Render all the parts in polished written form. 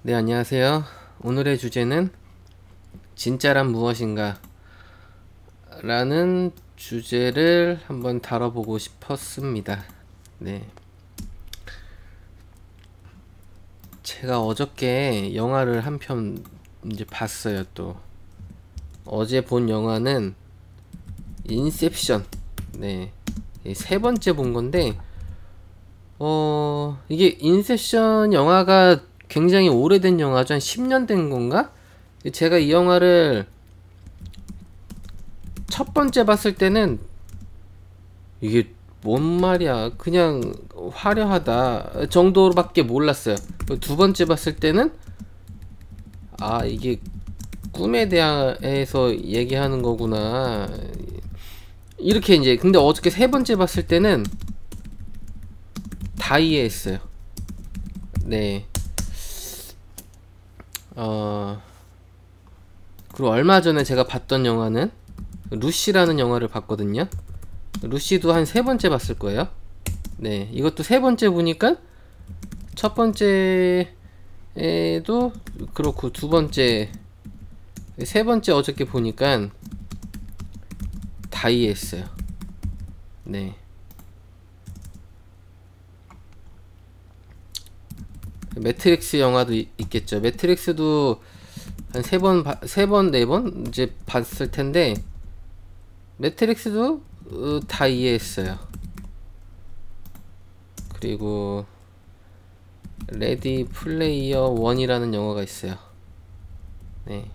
네, 안녕하세요. 오늘의 주제는 진짜란 무엇인가 라는 주제를 한번 다뤄보고 싶었습니다. 네. 제가 어저께 영화를 한 편 이제 봤어요, 또. 어제 본 영화는 인셉션. 네. 세 번째 본 건데, 이게 인셉션 영화가 굉장히 오래된 영화죠. 한 10년 된 건가? 제가 이 영화를 첫 번째 봤을 때는 이게 뭔 말이야, 그냥 화려하다 정도로밖에 몰랐어요. 두 번째 봤을 때는 아, 이게 꿈에 대해서 얘기하는 거구나, 이렇게 이제. 근데 어저께 세 번째 봤을 때는 다 이해했어요. 네. 그리고 얼마 전에 제가 봤던 영화는 루시라는 영화를 봤거든요. 루시도 한 세 번째 봤을 거예요. 네, 이것도 세 번째 보니까 첫 번째에도 그렇고 두 번째, 세 번째 어저께 보니까 다 이해했어요. 네. 매트릭스 영화도 있겠죠. 매트릭스도 한 세 번, 네 번 이제 봤을 텐데, 매트릭스도 다 이해했어요. 그리고 레디 플레이어 1이라는 영화가 있어요. 네.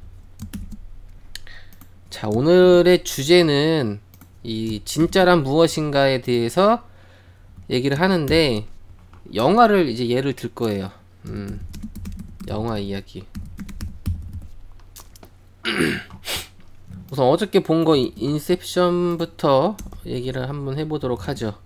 자, 오늘의 주제는 이 진짜란 무엇인가에 대해서 얘기를 하는데, 영화를 이제 예를 들 거예요. 영화 이야기. 우선 어저께 본 거 인셉션부터 얘기를 한번 해보도록 하죠.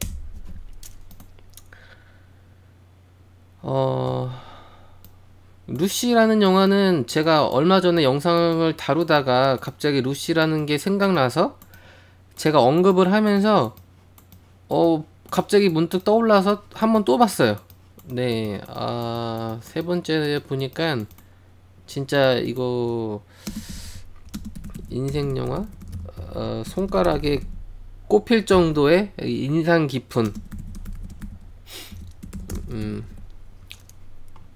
루시라는 영화는 제가 얼마 전에 영상을 다루다가 갑자기 루시라는 게 생각나서 제가 언급을 하면서 갑자기 문득 떠올라서 한번 또 봤어요. 네, 세 번째 보니까 진짜 이거 인생 영화? 손가락에 꼽힐 정도의 인상 깊은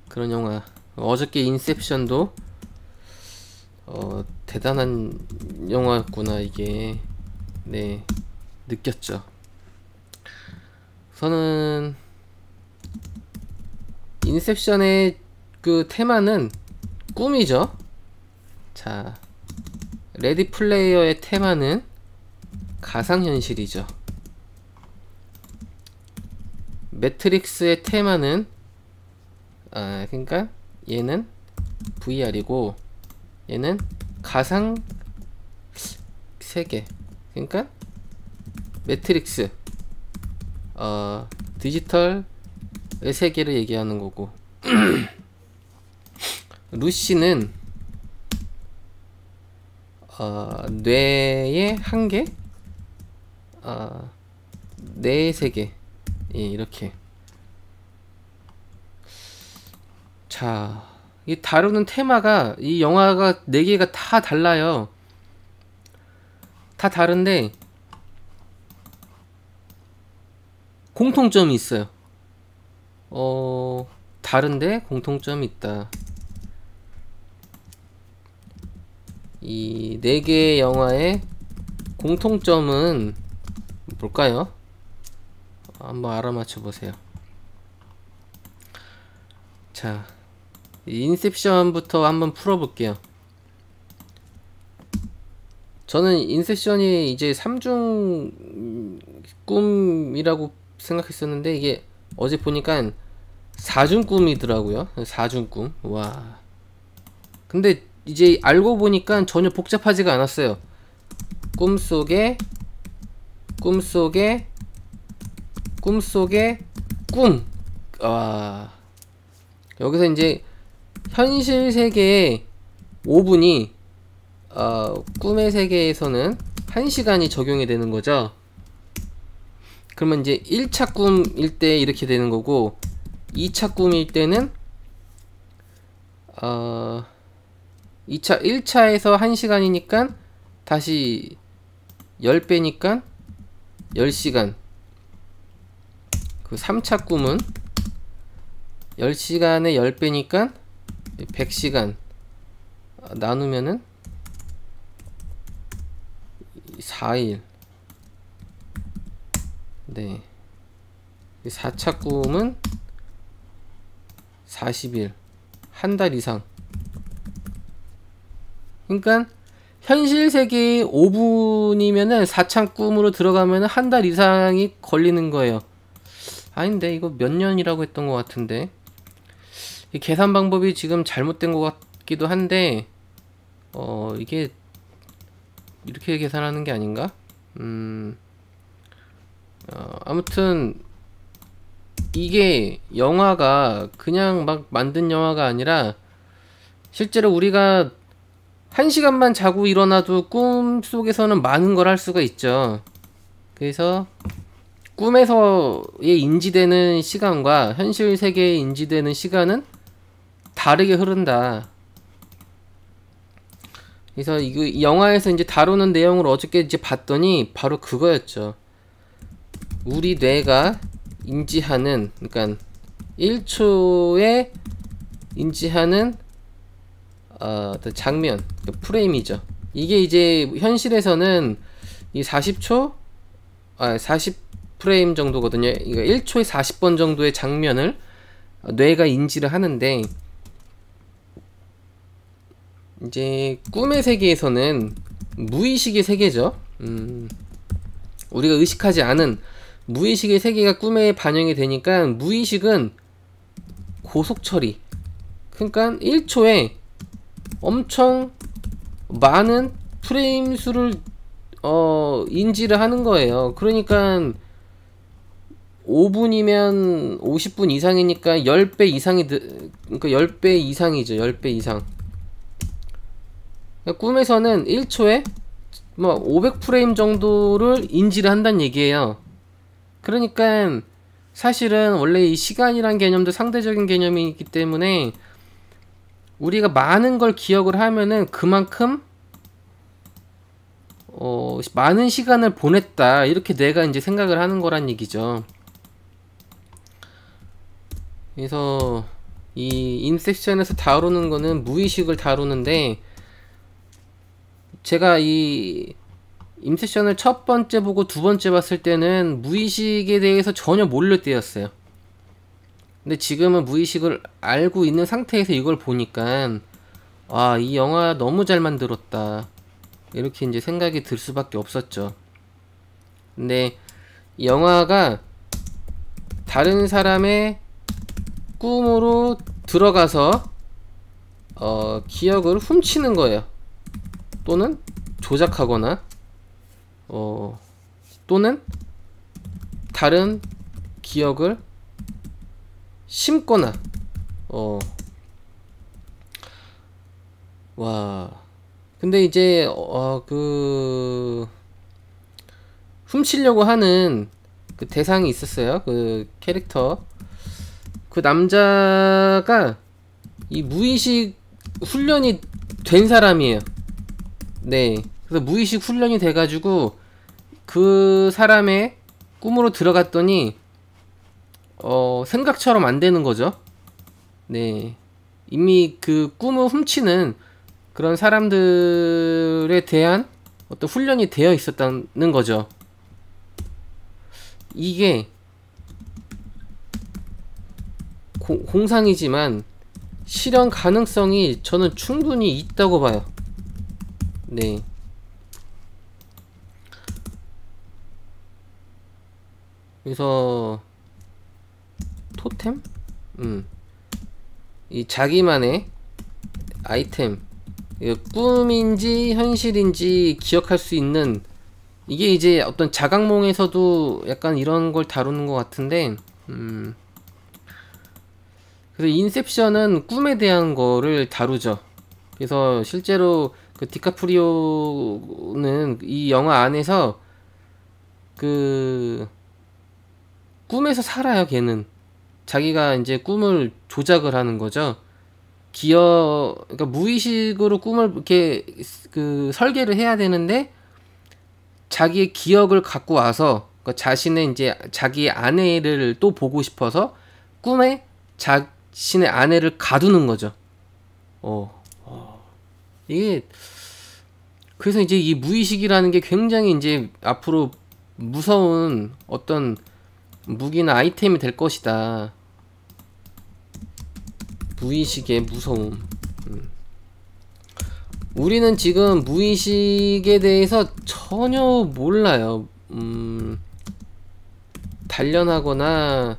그런 영화. 어저께 인셉션도 대단한 영화였구나, 이게. 네, 느꼈죠. 저는 인셉션의 그 테마는 꿈이죠. 자, 레디 플레이어의 테마는 가상현실이죠. 매트릭스의 테마는 그러니까 얘는 VR이고 얘는 가상 세계. 그러니까 매트릭스 디지털의 세계를 얘기하는 거고, 루시는 뇌의 한계, 뇌의 세계. 예, 이렇게. 자, 이 다루는 테마가, 이 영화가 4개가 다 달라요. 다 다른데 공통점이 있어요. 다른데 공통점이 있다. 이 4개의 영화의 공통점은 뭘까요? 한번 알아맞혀 보세요. 자, 인셉션부터 한번 풀어볼게요. 저는 인셉션이 이제 3중 꿈이라고 생각했었는데, 이게 어제 보니까 4중 꿈이더라고요. 4중 꿈. 와. 근데 이제 알고 보니까 전혀 복잡하지가 않았어요. 꿈속에 꿈. 여기서 이제 현실 세계의 5분이 꿈의 세계에서는 1시간이 적용이 되는 거죠. 그러면 이제 1차 꿈일 때 이렇게 되는 거고, 2차 꿈일 때는 어 1차에서 1시간이니까 다시 10배니까 10시간. 그 3차 꿈은 10시간에 10배니까 100시간 나누면은 4일. 네. 4차 꿈은 40일. 한 달 이상. 그러니까 현실 세계의 5분이면은 4차 꿈으로 들어가면은 한 달 이상이 걸리는 거예요. 아닌데 이거 몇 년이라고 했던 것 같은데. 이 계산 방법이 지금 잘못된 것 같기도 한데 이게 이렇게 계산하는 게 아닌가? 아무튼 이게 영화가 그냥 막 만든 영화가 아니라 실제로 우리가 1시간만 자고 일어나도 꿈속에서는 많은 걸 할 수가 있죠. 그래서 꿈에서의 인지되는 시간과 현실 세계에 인지되는 시간은 다르게 흐른다. 그래서 이 영화에서 이제 다루는 내용을 어저께 이제 봤더니 바로 그거였죠. 우리 뇌가 인지하는, 그러니까 1초에 인지하는 장면, 프레임이죠. 이게 이제 현실에서는 이 40초, 40프레임 정도거든요. 이거 1초에 40번 정도의 장면을 뇌가 인지를 하는데, 이제 꿈의 세계에서는 무의식의 세계죠. 우리가 의식하지 않은 무의식의 세계가 꿈에 반영이 되니까 무의식은 고속 처리. 그러니까 1초에 엄청 많은 프레임 수를 인지를 하는 거예요. 그러니까 5분이면 50분 이상이니까 10배 이상이 그러니까 10배 이상이죠. 10배 이상. 그러니까 꿈에서는 1초에 뭐 500프레임 정도를 인지를 한다는 얘기예요. 그러니까 사실은 원래 이 시간이란 개념도 상대적인 개념이기 때문에 우리가 많은 걸 기억을 하면은 그만큼 많은 시간을 보냈다, 이렇게 내가 이제 생각을 하는 거란 얘기죠. 그래서 이 인셉션에서 다루는 거는 무의식을 다루는데, 제가 이 인셉션을 첫 번째 보고 두 번째 봤을 때는 무의식에 대해서 전혀 모를 때였어요. 근데 지금은 무의식을 알고 있는 상태에서 이걸 보니까 이 영화 너무 잘 만들었다, 이렇게 이제 생각이 들 수밖에 없었죠. 근데 이 영화가 다른 사람의 꿈으로 들어가서 기억을 훔치는 거예요. 또는 조작하거나 또는 다른 기억을 심거나 근데 이제 그 훔치려고 하는 그 대상이 있었어요. 그 캐릭터, 그 남자가 이 무의식 훈련이 된 사람이에요. 네, 그래서 무의식 훈련이 돼가지고 그 사람의 꿈으로 들어갔더니 생각처럼 안 되는 거죠. 네, 이미 그 꿈을 훔치는 그런 사람들에 대한 어떤 훈련이 되어 있었다는 거죠. 이게 공상이지만 실현 가능성이 저는 충분히 있다고 봐요. 네. 그래서 토템? 이 자기만의 아이템, 꿈인지 현실인지 기억할 수 있는, 이게 이제 어떤 자각몽에서도 약간 이런 걸 다루는 것 같은데, 그래서 인셉션은 꿈에 대한 거를 다루죠. 그래서 실제로 그 디카프리오는 이 영화 안에서 그 꿈에서 살아요. 걔는 자기가 이제 꿈을 조작을 하는 거죠. 그러니까 무의식으로 꿈을 이렇게 그 설계를 해야 되는데 자기의 기억을 갖고 와서 그러니까 자신의 이제 자기의 아내를 또 보고 싶어서 꿈에 자신의 아내를 가두는 거죠. 이게 그래서 이제 이 무의식이라는 게 굉장히 이제 앞으로 무서운 어떤 무기나 아이템이 될 것이다. 무의식의 무서움. 우리는 지금 무의식에 대해서 전혀 몰라요. 단련하거나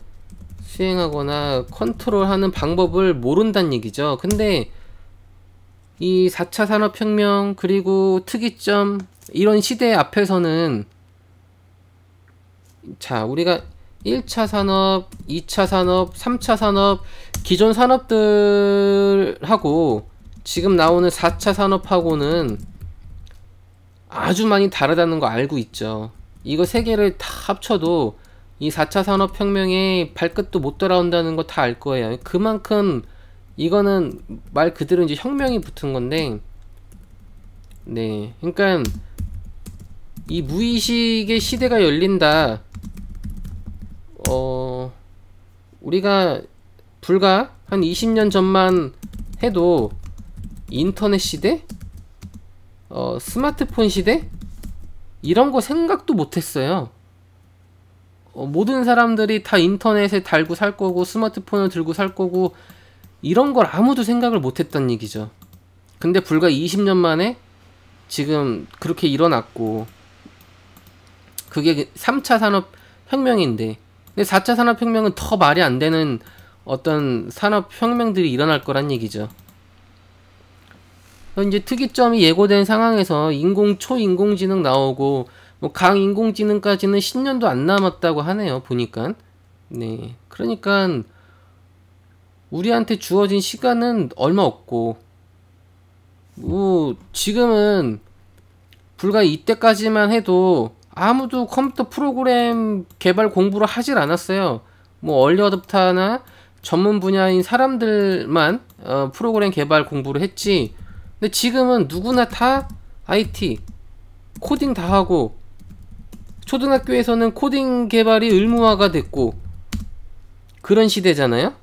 수행하거나 컨트롤하는 방법을 모른다는 얘기죠. 근데 이 4차 산업혁명 그리고 특이점 이런 시대 앞에서는 자 우리가 1차 산업, 2차 산업, 3차 산업 기존 산업들하고 지금 나오는 4차 산업하고는 아주 많이 다르다는 거 알고 있죠. 이거 세 개를 다 합쳐도 이 4차 산업혁명에 발끝도 못 따라온다는 거 다 알 거예요. 그만큼 이거는 말 그대로 이제 혁명이 붙은 건데, 네, 그러니까 이 무의식의 시대가 열린다. 우리가 불과 한 20년 전만 해도 인터넷 시대, 스마트폰 시대 이런 거 생각도 못했어요. 모든 사람들이 다 인터넷에 달고 살 거고 스마트폰을 들고 살 거고 이런 걸 아무도 생각을 못했단 얘기죠. 근데 불과 20년 만에 지금 그렇게 일어났고 그게 3차 산업혁명인데 근데 4차 산업혁명은 더 말이 안 되는 어떤 산업혁명들이 일어날 거란 얘기죠. 이제 특이점이 예고된 상황에서 초인공지능 나오고 뭐 강인공지능까지는 10년도 안 남았다고 하네요. 보니까. 네. 그러니까 우리한테 주어진 시간은 얼마 없고 뭐 지금은 불과 이때까지만 해도 아무도 컴퓨터 프로그램 개발 공부를 하질 않았어요. 뭐 얼리 어댑터나 전문 분야인 사람들만 프로그램 개발 공부를 했지. 근데 지금은 누구나 다 IT 코딩 다 하고 초등학교에서는 코딩 개발이 의무화가 됐고 그런 시대잖아요.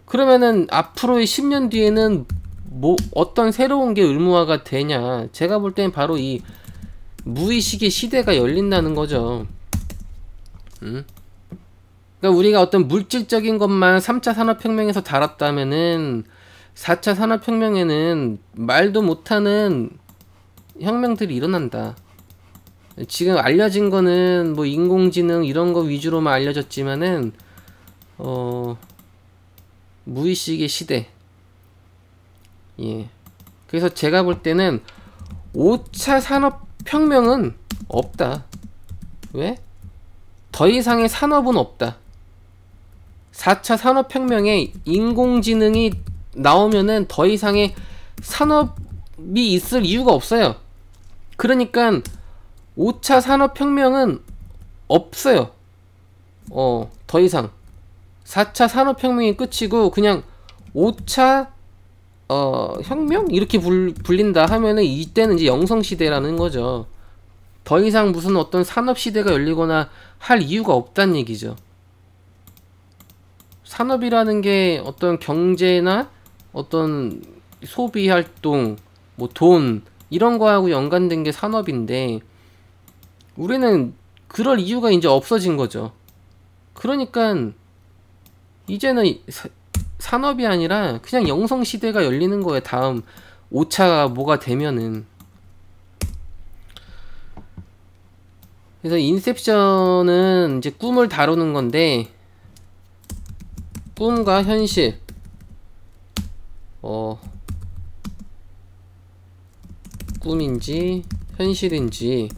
그러면은 앞으로의 10년 뒤에는 뭐 어떤 새로운 게 의무화가 되냐. 제가 볼 땐 바로 이 무의식의 시대가 열린다는 거죠. 그러니까 우리가 어떤 물질적인 것만 3차 산업혁명에서 다뤘다면은 4차 산업혁명에는 말도 못하는 혁명들이 일어난다. 지금 알려진 거는 뭐 인공지능 이런 거 위주로만 알려졌지만은 무의식의 시대. 예. 그래서 제가 볼 때는 5차 산업혁명은 없다. 왜? 더 이상의 산업은 없다. 4차 산업혁명에 인공지능이 나오면은 더 이상의 산업이 있을 이유가 없어요. 그러니까 5차 산업혁명은 없어요. 더 이상 4차 산업혁명이 끝이고 그냥 5차 혁명? 이렇게 불린다 하면은 이때는 이제 영성시대라는 거죠. 더 이상 무슨 어떤 산업시대가 열리거나 할 이유가 없다는 얘기죠. 산업이라는 게 어떤 경제나 어떤 소비활동, 뭐 돈 이런 거하고 연관된 게 산업인데 우리는 그럴 이유가 이제 없어진 거죠. 그러니까 이제는 산업이 아니라 그냥 영성시대가 열리는 거예요. 다음 5차 뭐가 되면은. 그래서 인셉션은 이제 꿈을 다루는 건데 꿈과 현실 꿈인지 현실인지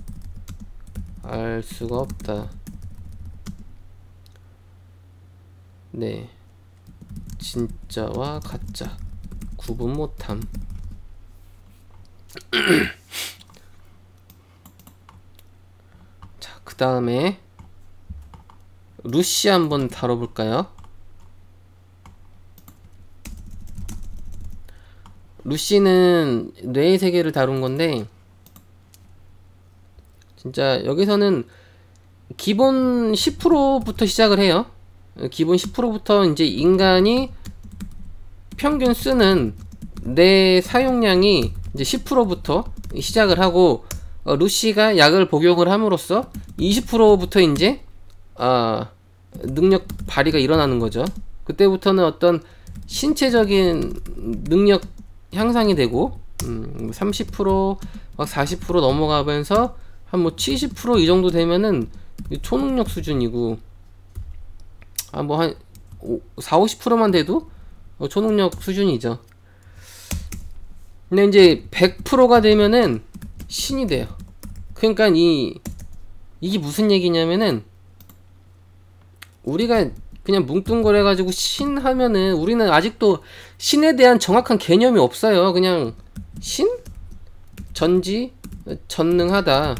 알 수가 없다. 네, 진짜와 가짜 구분 못함. 자, 그 다음에 루시 한번 다뤄볼까요? 루시는 뇌의 세계를 다룬 건데, 진짜 여기서는 기본 10%부터 시작을 해요. 기본 10%부터 이제 인간이 평균 쓰는 뇌 사용량이 이제 10%부터 시작을 하고, 루시가 약을 복용을 함으로써 20%부터 이제 능력 발휘가 일어나는 거죠. 그때부터는 어떤 신체적인 능력 향상이 되고 30%, 막 40% 넘어가면서 한 뭐 70% 이 정도 되면은 초능력 수준이고, 뭐 한 40-50%만 돼도 초능력 수준이죠. 근데 이제 100%가 되면은 신이 돼요. 그러니까 이게 무슨 얘기냐면은, 우리가 그냥 뭉뚱그려 가지고 신 하면은 우리는 아직도 신에 대한 정확한 개념이 없어요. 그냥 신? 전지? 전능하다,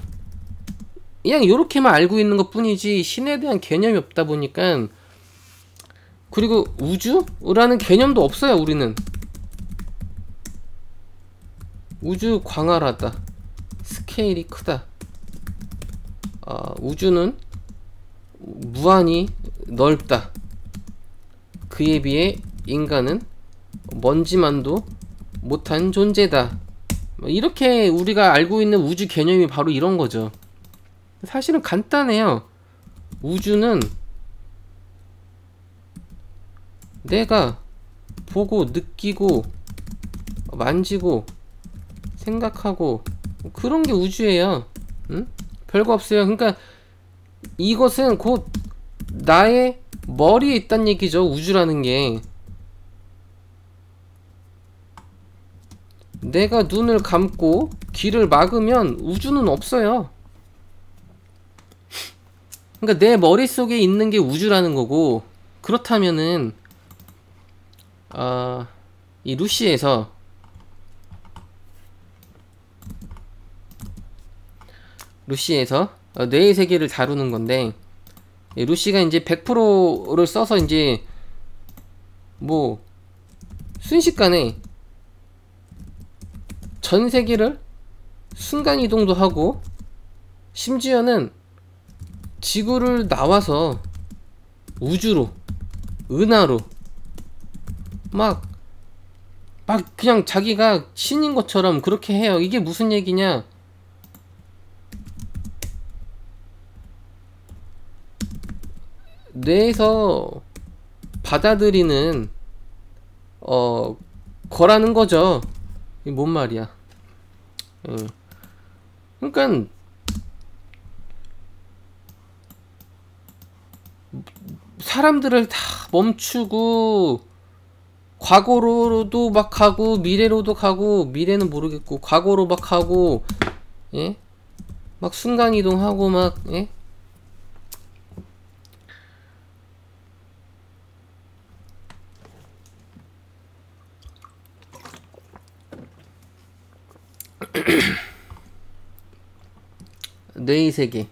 그냥 요렇게만 알고 있는 것 뿐이지 신에 대한 개념이 없다 보니까. 그리고 우주라는 개념도 없어요. 우리는 우주 광활하다, 스케일이 크다, 우주는 무한히 넓다, 그에 비해 인간은 먼지만도 못한 존재다, 이렇게 우리가 알고 있는 우주 개념이 바로 이런 거죠. 사실은 간단해요. 우주는 내가 보고 느끼고 만지고 생각하고 그런 게 우주예요. 응? 별거 없어요. 그러니까 이것은 곧 나의 머리에 있단 얘기죠. 우주라는 게. 내가 눈을 감고 귀를 막으면 우주는 없어요. 그러니까 내 머릿속에 있는 게 우주라는 거고, 그렇다면은 이 루시에서 뇌의 세계를 다루는 건데, 루시가 이제 100%를 써서 이제 뭐 순식간에 전 세계를 순간 이동도 하고, 심지어는 지구를 나와서 우주로, 은하로 막 그냥 자기가 신인 것처럼 그렇게 해요. 이게 무슨 얘기냐? 뇌에서 받아들이는 거라는 거죠. 이게 뭔 말이야? 그러니까 사람들을 다 멈추고, 과거로도 막 가고 미래로도 가고, 미래는 모르겠고 과거로 막 가고, 예? 막 순간 이동하고 막, 예? 뇌의 세계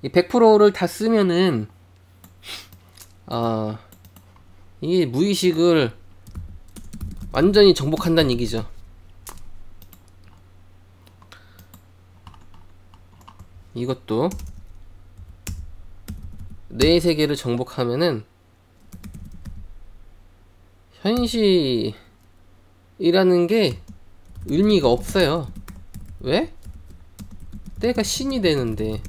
이 100%를 다 쓰면은 이게 무의식을 완전히 정복한다는 얘기죠. 이것도 뇌의 세계를 정복하면은 현실이라는 게 의미가 없어요. 왜? 내가 신이 되는데.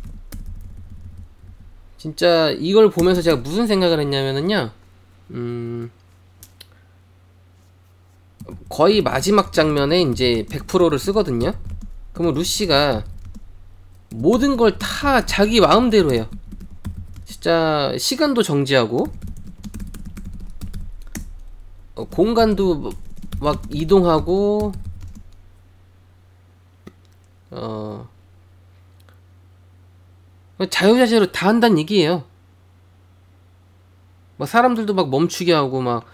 진짜 이걸 보면서 제가 무슨 생각을 했냐면은요, 거의 마지막 장면에 이제 100%를 쓰거든요. 그러면 루시가 모든 걸 다 자기 마음대로 해요. 진짜 시간도 정지하고, 공간도 막 이동하고, 자유자재로 다 한다는 얘기예요. 막 사람들도 막 멈추게 하고 막.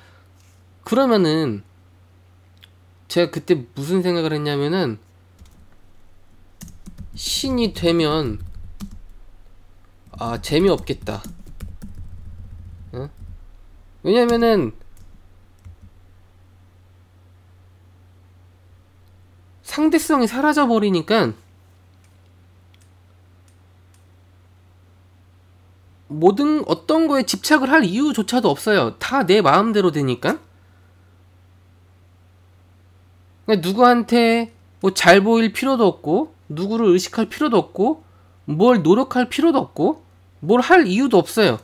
그러면은 제가 그때 무슨 생각을 했냐면은, 신이 되면 재미없겠다. 어? 왜냐면은 상대성이 사라져 버리니까 모든 어떤 거에 집착을 할 이유조차도 없어요. 다 내 마음대로 되니까. 그러니까 누구한테 뭐 잘 보일 필요도 없고, 누구를 의식할 필요도 없고, 뭘 노력할 필요도 없고, 뭘 할 이유도 없어요.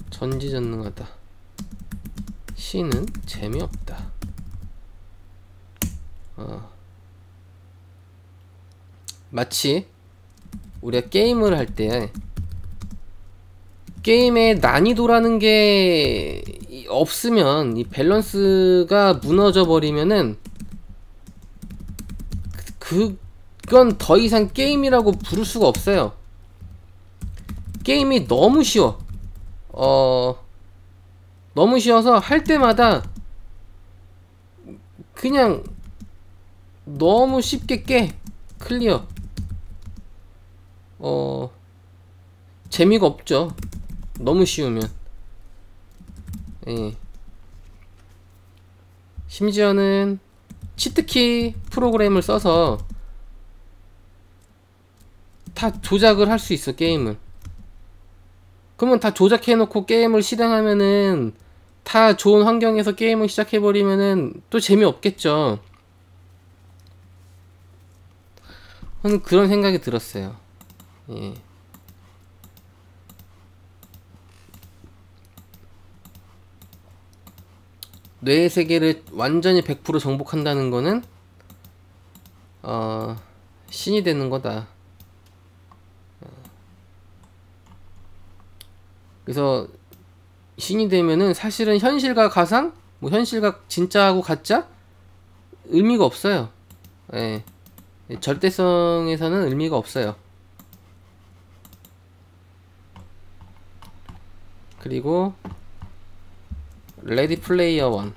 전지전능하다. 시는 재미없다. 마치 우리가 게임을 할 때 게임의 난이도라는 게 없으면, 이 밸런스가 무너져 버리면은 그건 더 이상 게임이라고 부를 수가 없어요. 게임이 너무 쉬워. 너무 쉬워서 할 때마다 그냥 너무 쉽게 깨. 클리어. 재미가 없죠. 너무 쉬우면. 예. 심지어는 치트키 프로그램을 써서 다 조작을 할 수 있어, 게임을. 그러면 다 조작해놓고 게임을 실행하면은, 다 좋은 환경에서 게임을 시작해버리면은 또 재미없겠죠. 저는 그런 생각이 들었어요. 예. 뇌의 세계를 완전히 100% 정복한다는 거는 신이 되는 거다. 그래서 신이 되면은 사실은 현실과 가상, 뭐 현실과 진짜하고 가짜 의미가 없어요. 예. 절대성에서는 의미가 없어요. 그리고 레디 플레이어 원.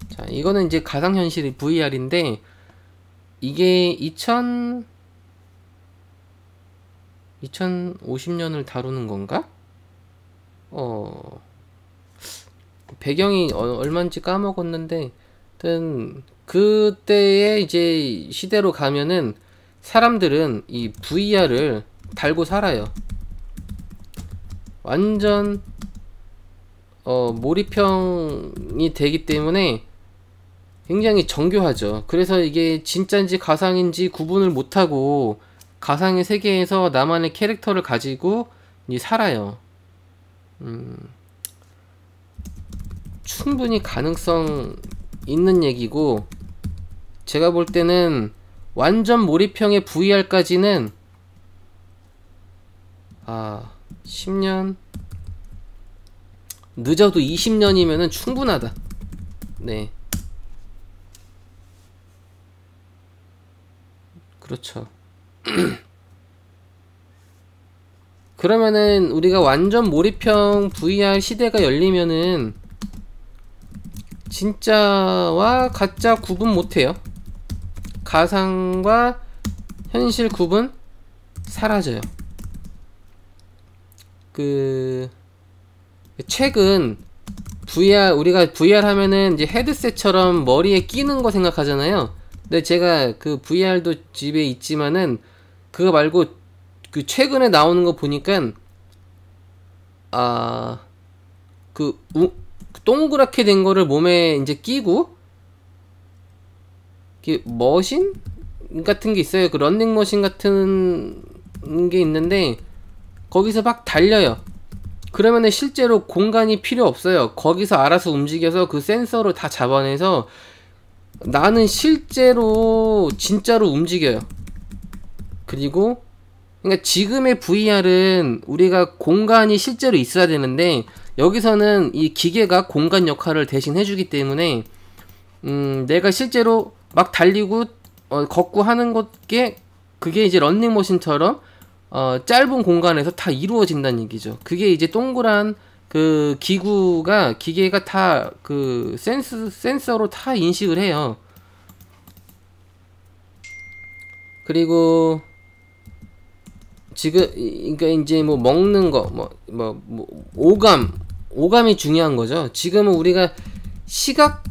자, 이거는 이제 가상현실이 VR인데, 이게 2050년을 다루는 건가? 배경이 얼마인지 까먹었는데, 하여튼 그때의 이제 시대로 가면은 사람들은 이 VR을 달고 살아요. 완전 몰입형이 되기 때문에 굉장히 정교하죠. 그래서 이게 진짜인지 가상인지 구분을 못하고 가상의 세계에서 나만의 캐릭터를 가지고 이제 살아요. 충분히 가능성 있는 얘기고, 제가 볼 때는 완전 몰입형의 VR까지는 10년, 늦어도 20년이면은 충분하다. 네. 그렇죠. 그러면은 우리가 완전 몰입형 VR 시대가 열리면은 진짜와 가짜 구분 못해요. 가상과 현실 구분 사라져요. 최근 우리가 VR 하면은 이제 헤드셋처럼 머리에 끼는 거 생각하잖아요. 근데 제가 그 VR도 집에 있지만은 그거 말고 그 최근에 나오는 거 보니까 동그랗게 된 거를 몸에 이제 끼고, 머신 같은 게 있어요. 그 런닝머신 같은 게 있는데 거기서 막 달려요. 그러면은 실제로 공간이 필요 없어요. 거기서 알아서 움직여서 그 센서로 다 잡아내서 나는 실제로 진짜로 움직여요. 그리고 그러니까 지금의 VR은 우리가 공간이 실제로 있어야 되는데, 여기서는 이 기계가 공간 역할을 대신 해주기 때문에 내가 실제로 막 달리고 걷고 하는 그게 이제 런닝머신처럼 짧은 공간에서 다 이루어진다는 얘기죠. 그게 이제 동그란 그 기계가 다 그 센서로 다 인식을 해요. 그리고 지금 그러니까 이제 뭐 먹는 거 오감이 중요한 거죠. 지금은 우리가 시각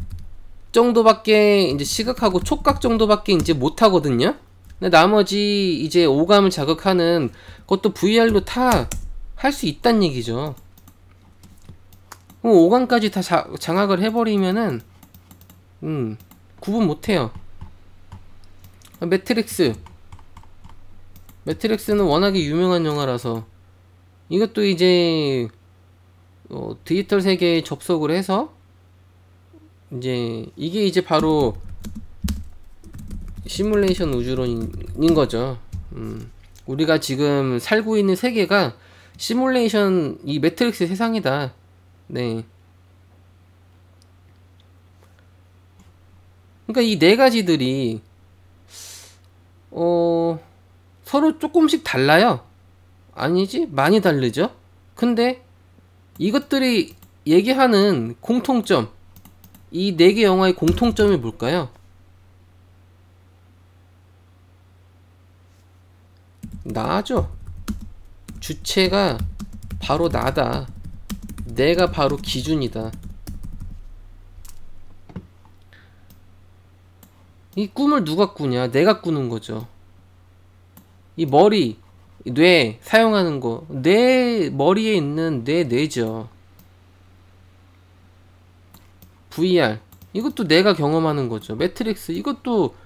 정도밖에 이제 시각하고 촉각 정도밖에 이제 못 하거든요. 근데 나머지 이제 오감을 자극하는 것도 VR로 다 할 수 있다는 얘기죠. 그럼 오감까지 다 장악을 해버리면은 구분 못해요. 매트릭스는 워낙에 유명한 영화라서 이것도 이제 디지털 세계에 접속을 해서 이제 이게 이제 바로 시뮬레이션 우주론인 거죠. 우리가 지금 살고 있는 세계가 시뮬레이션 이 매트릭스 세상이다. 네. 그러니까 이 네 가지들이 서로 조금씩 달라요. 아니지? 많이 다르죠? 근데 이것들이 얘기하는 공통점, 이 네 개 영화의 공통점이 뭘까요? 나죠. 주체가 바로 나다. 내가 바로 기준이다. 이 꿈을 누가 꾸냐? 내가 꾸는 거죠. 이 머리, 뇌 사용하는 거, 내 머리에 있는 내 뇌죠. VR 이것도 내가 경험하는 거죠. 매트릭스 이것도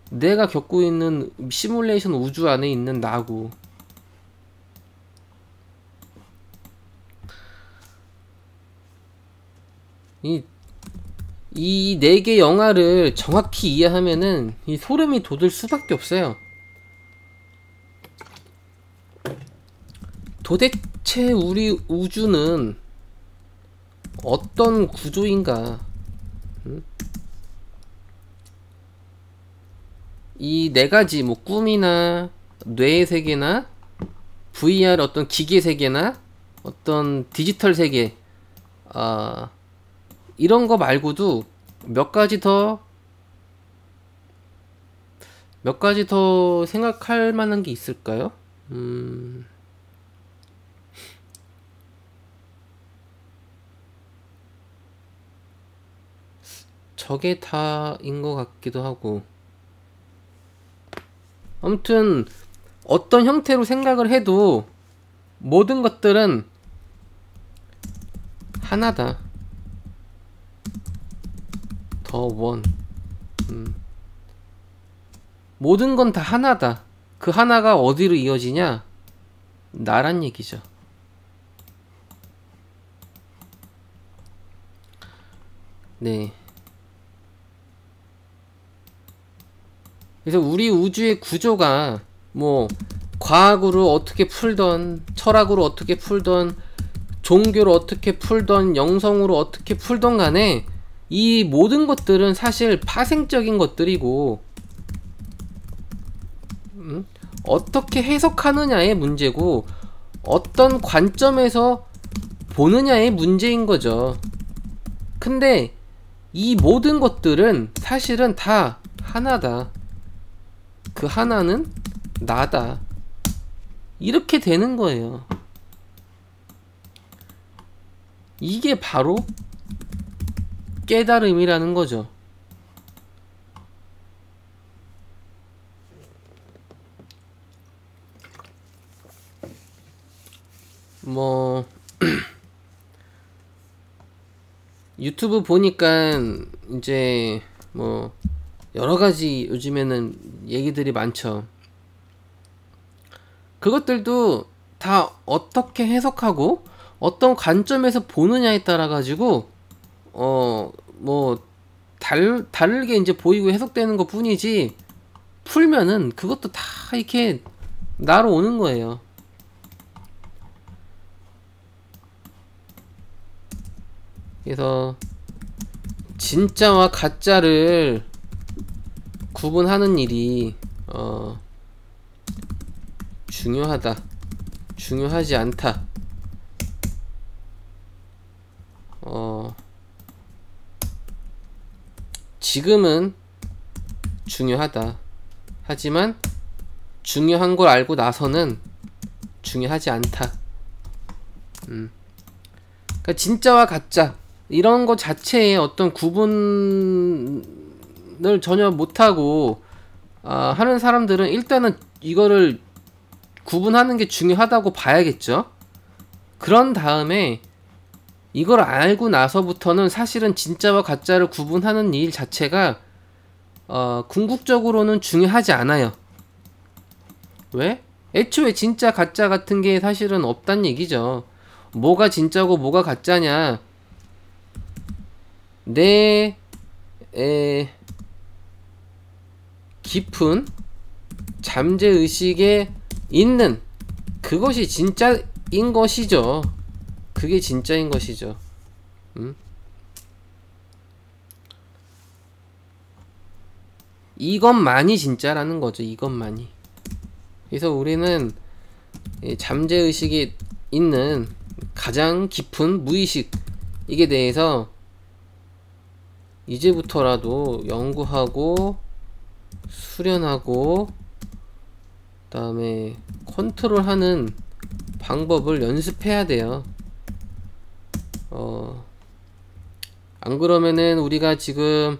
내가 겪고 있는 시뮬레이션 우주 안에 있는 나고. 이 네 개 영화를 정확히 이해하면은 이 소름이 돋을 수밖에 없어요. 도대체 우리 우주는 어떤 구조인가? 이 네 가지 뭐 꿈이나 뇌의 세계나 VR 어떤 기계 세계나 어떤 디지털 세계 이런 거 말고도 몇 가지 더 생각할 만한 게 있을까요? 저게 다인 것 같기도 하고. 아무튼 어떤 형태로 생각을 해도 모든 것들은 하나다. 더 원. 모든 건 다 하나다. 그 하나가 어디로 이어지냐? 나란 얘기죠. 네. 그래서 우리 우주의 구조가 뭐 과학으로 어떻게 풀던, 철학으로 어떻게 풀던, 종교로 어떻게 풀던, 영성으로 어떻게 풀던 간에 이 모든 것들은 사실 파생적인 것들이고 어떻게 해석하느냐의 문제고 어떤 관점에서 보느냐의 문제인 거죠. 근데 이 모든 것들은 사실은 다 하나다. 그 하나는 나다. 이렇게 되는 거예요. 이게 바로 깨달음이라는 거죠. 뭐 유튜브 보니까 이제 뭐 여러가지 요즘에는 얘기들이 많죠. 그것들도 다 어떻게 해석하고 어떤 관점에서 보느냐에 따라 가지고 뭐 다르게 이제 보이고 해석되는 것 뿐이지, 풀면은 그것도 다 이렇게 나로 오는 거예요. 그래서 진짜와 가짜를 구분하는 일이 중요하다, 중요하지 않다, 지금은 중요하다. 하지만 중요한 걸 알고 나서는 중요하지 않다. 그러니까 진짜와 가짜 이런 거 자체에 어떤 구분을 전혀 못하고 하는 사람들은 일단은 이거를 구분하는 게 중요하다고 봐야겠죠. 그런 다음에 이걸 알고 나서부터는 사실은 진짜와 가짜를 구분하는 일 자체가 궁극적으로는 중요하지 않아요. 왜? 애초에 진짜 가짜 같은 게 사실은 없단 얘기죠. 뭐가 진짜고 뭐가 가짜냐, 내 깊은 잠재의식에 있는 그것이 진짜인 것이죠. 그게 진짜인 것이죠. 이것만이 진짜라는 거죠. 이것만이. 그래서 우리는 잠재의식에 있는 가장 깊은 무의식, 이게 대해서 이제부터라도 연구하고 수련하고 그 다음에 컨트롤하는 방법을 연습해야 돼요. 안 그러면은 우리가 지금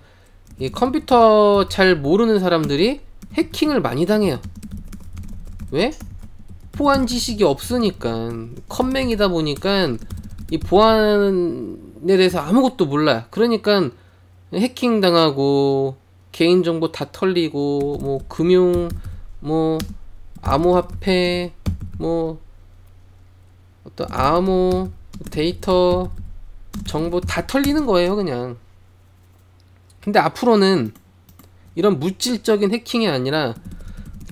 이 컴퓨터 잘 모르는 사람들이 해킹을 많이 당해요. 왜? 보안 지식이 없으니까, 컴맹이다 보니까 이 보안에 대해서 아무것도 몰라요. 그러니까 해킹 당하고 개인정보 다 털리고 뭐 금융, 뭐 암호화폐, 뭐 어떤 암호 데이터 정보 다 털리는 거예요, 그냥. 근데 앞으로는 이런 물질적인 해킹이 아니라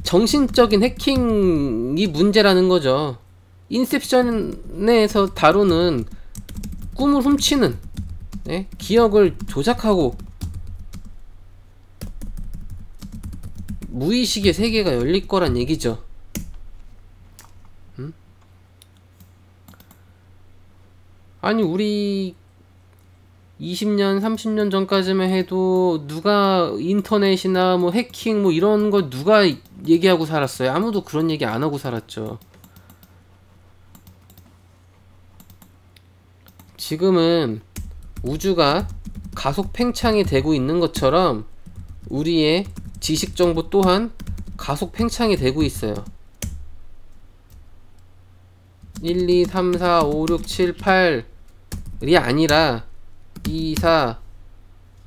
정신적인 해킹이 문제라는 거죠. 인셉션에서 다루는 꿈을 훔치는, 기억을 조작하고 무의식의 세계가 열릴 거란 얘기죠. 아니, 우리 20년, 30년 전까지만 해도 누가 인터넷이나 뭐 해킹 뭐 이런 거 누가 얘기하고 살았어요? 아무도 그런 얘기 안 하고 살았죠. 지금은 우주가 가속 팽창이 되고 있는 것처럼 우리의 지식 정보 또한 가속 팽창이 되고 있어요. 1, 2, 3, 4, 5, 6, 7, 8이 아니라 2, 4,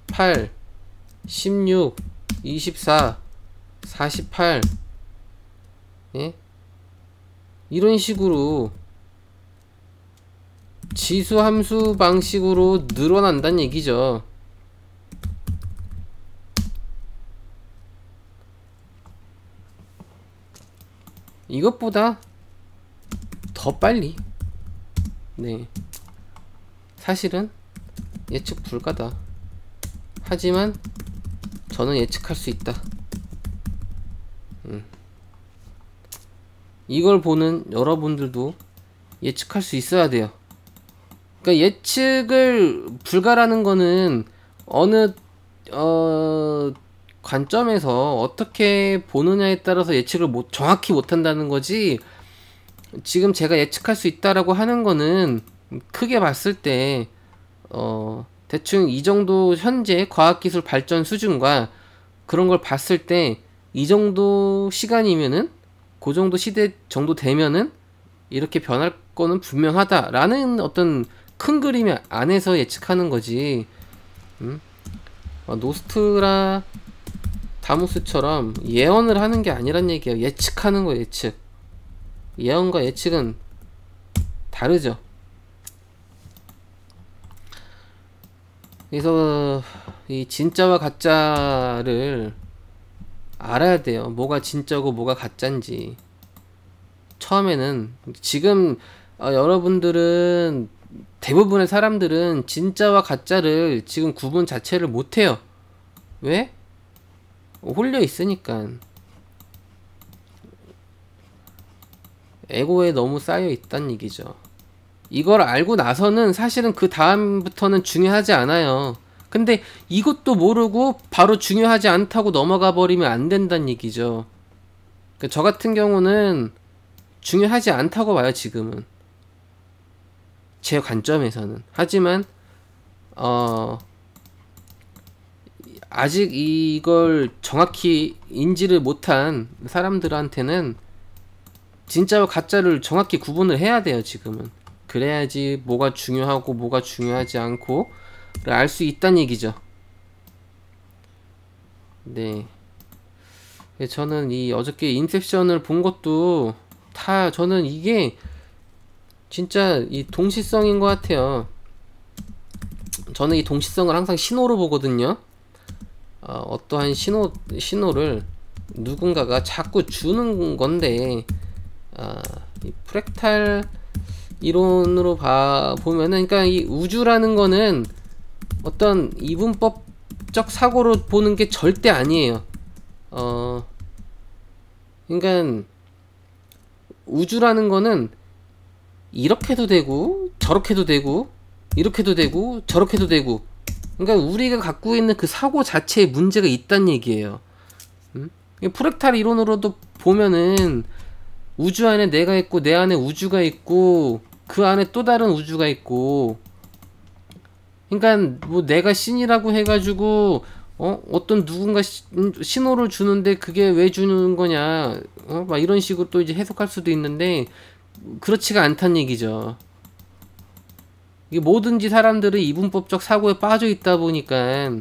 8, 16, 24, 48, 예? 이런 식으로 지수 함수 방식으로 늘어난다는 얘기죠. 이것보다 더 빨리, 사실은 예측 불가다. 하지만 저는 예측할 수 있다. 이걸 보는 여러분들도 예측할 수 있어야 돼요. 그러니까 예측을 불가라는 거는 어느 관점에서 어떻게 보느냐에 따라서 예측을 정확히 못한다는 거지, 지금 제가 예측할 수 있다라고 하는 거는 크게 봤을 때 대충 이 정도 현재 과학기술 발전 수준과 그런 걸 봤을 때 이 정도 시간이면은, 그 정도 시대 정도 되면은 이렇게 변할 거는 분명하다라는 어떤 큰 그림 안에서 예측하는 거지. 노스트라 다무스처럼 예언을 하는 게 아니란 얘기예요. 예측하는 거, 예측. 예언과 예측은 다르죠. 그래서 이 진짜와 가짜를 알아야 돼요. 뭐가 진짜고 뭐가 가짜인지. 처음에는, 지금 여러분들은, 대부분의 사람들은 진짜와 가짜를 지금 구분 자체를 못해요. 왜? 홀려 있으니까. 에고에 너무 쌓여 있다는 얘기죠. 이걸 알고 나서는 사실은 그 다음부터는 중요하지 않아요. 근데 이것도 모르고 바로 중요하지 않다고 넘어가 버리면 안 된다는 얘기죠. 그러니까 저 같은 경우는 중요하지 않다고 봐요, 지금은. 제 관점에서는. 하지만 아직 이걸 정확히 인지를 못한 사람들한테는 진짜와 가짜를 정확히 구분을 해야 돼요, 지금은. 그래야지 뭐가 중요하고 뭐가 중요하지 않고 알 수 있다는 얘기죠. 네. 저는 이 어저께 인셉션을 본 것도 다 저는 이게 진짜 이 동시성인 것 같아요. 저는 이 동시성을 항상 신호로 보거든요. 어떠한 신호를 누군가가 자꾸 주는 건데, 이 프랙탈 이론으로 보면은, 그러니까 이 우주라는 거는 어떤 이분법적 사고로 보는 게 절대 아니에요. 그러니까 우주라는 거는 이렇게도 되고 저렇게도 되고 이렇게도 되고 저렇게도 되고, 그러니까 우리가 갖고 있는 그 사고 자체에 문제가 있다는 얘기예요. 프랙탈 이론으로도 보면은 우주 안에 내가 있고 내 안에 우주가 있고 그 안에 또 다른 우주가 있고, 그러니까 뭐 내가 신이라고 해가지고 어떤 누군가 신호를 주는데 그게 왜 주는 거냐, 막 이런 식으로 또 이제 해석할 수도 있는데 그렇지가 않다는 얘기죠. 이게 뭐든지 사람들은 이분법적 사고에 빠져 있다 보니까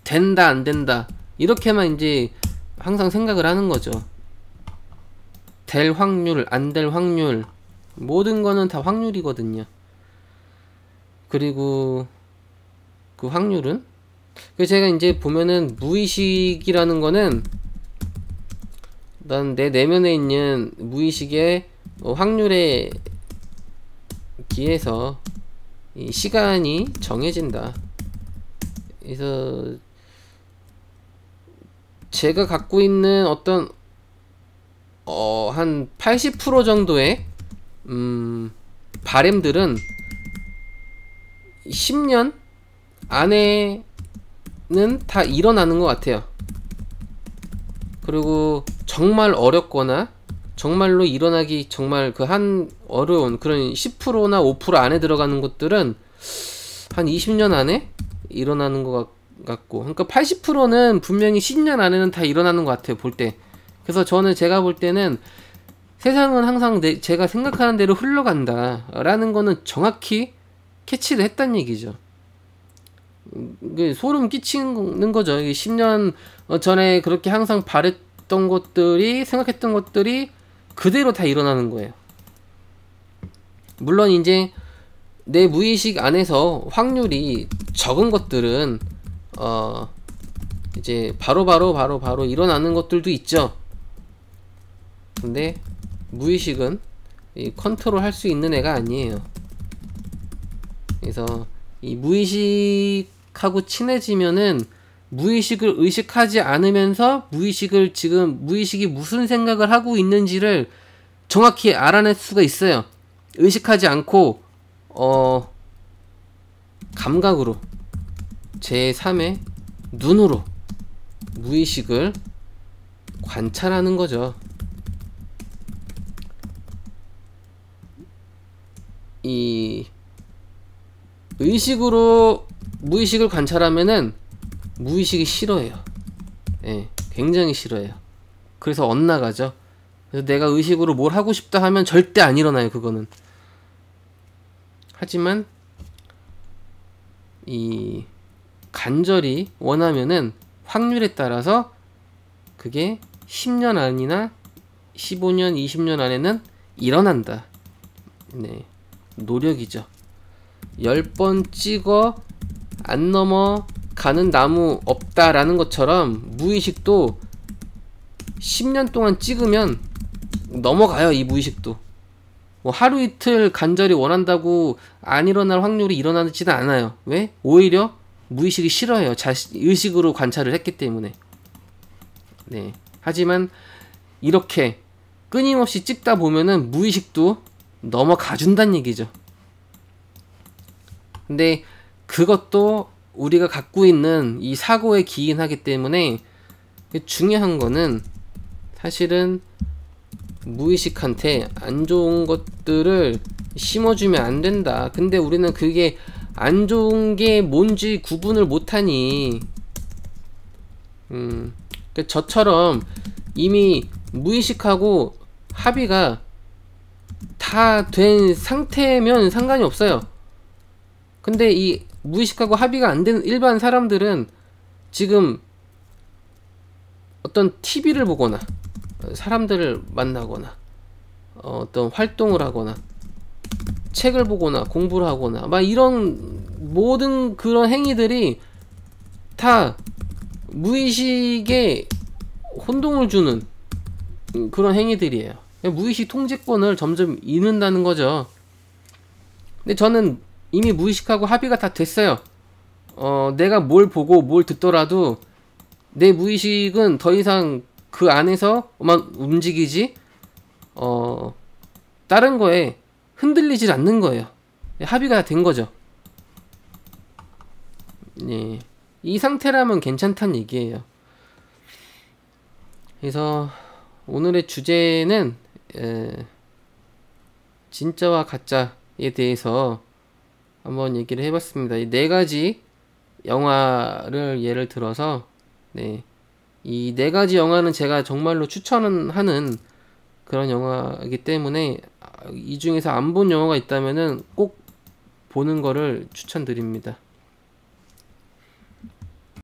된다 안 된다 이렇게만 이제 항상 생각을 하는 거죠. 될 확률 안 될 확률, 모든 거는 다 확률이거든요. 그리고 그 확률은 제가 이제 보면은 무의식이라는 거는 난 내 내면에 있는 무의식의 확률에 기해서 이 시간이 정해진다. 그래서 제가 갖고 있는 어떤 한 80% 정도의 바램들은 10년 안에는 다 일어나는 것 같아요. 그리고 정말 어렵거나 정말로 일어나기 정말 어려운 그런 10%나 5% 안에 들어가는 것들은 한 20년 안에 일어나는 것 같고, 그러니까 80%는 분명히 10년 안에는 다 일어나는 것 같아요, 볼 때. 그래서 제가 볼 때는 세상은 항상 제가 생각하는 대로 흘러간다 라는 거는 정확히 캐치를 했단 얘기죠. 소름 끼치는 거죠. 10년 전에 그렇게 항상 바랬던 것들이, 생각했던 것들이 그대로 다 일어나는 거예요. 물론 이제 내 무의식 안에서 확률이 적은 것들은 이제 바로 일어나는 것들도 있죠. 근데 무의식은 컨트롤 할 수 있는 애가 아니에요. 그래서 이 무의식하고 친해지면은 무의식을 의식하지 않으면서 무의식이 무슨 생각을 하고 있는지를 정확히 알아낼 수가 있어요. 의식하지 않고 감각으로, 제3의 눈으로 무의식을 관찰하는 거죠. 이 의식으로 무의식을 관찰하면은 무의식이 싫어해요. 예, 굉장히 싫어해요. 그래서 엇나가죠. 그래서 내가 의식으로 뭘 하고 싶다 하면 절대 안 일어나요, 그거는. 하지만 이 간절히 원하면은 확률에 따라서 그게 10년 안이나 15년, 20년 안에는 일어난다. 네, 노력이죠. 10번 찍어 안 넘어가는 나무 없다라는 것처럼 무의식도 10년 동안 찍으면 넘어가요. 이 무의식도 뭐 하루 이틀 간절히 원한다고 안 일어날 확률이 일어나지는 않아요. 왜? 오히려 무의식이 싫어해요. 의식으로 관찰을 했기 때문에. 네. 하지만 이렇게 끊임없이 찍다 보면은 무의식도 넘어가 준다는 얘기죠. 근데 그것도 우리가 갖고 있는 이 사고에 기인하기 때문에 중요한 거는 사실은 무의식한테 안 좋은 것들을 심어주면 안 된다. 근데 우리는 그게 안 좋은 게 뭔지 구분을 못하니, 저처럼 이미 무의식하고 합의가 다 된 상태면 상관이 없어요. 근데 이 무의식하고 합의가 안 된 일반 사람들은 지금 어떤 TV를 보거나 사람들을 만나거나 어떤 활동을 하거나 책을 보거나 공부를 하거나 막 이런 모든 그런 행위들이 다 무의식에 혼동을 주는 그런 행위들이에요. 무의식 통제권을 점점 잃는다는 거죠. 근데 저는 이미 무의식하고 합의가 다 됐어요. 내가 뭘 보고 뭘 듣더라도 내 무의식은 더 이상 그 안에서만 움직이지 다른 거에 흔들리질 않는 거예요. 합의가 다 된 거죠. 예. 이 상태라면 괜찮다는 얘기예요. 그래서 오늘의 주제는 진짜와 가짜에 대해서 한번 얘기를 해봤습니다. 이 네 가지 영화를 예를 들어서, 네, 이 네 가지 영화는 제가 정말로 추천하는 그런 영화이기 때문에 이 중에서 안 본 영화가 있다면은 꼭 보는 거를 추천드립니다.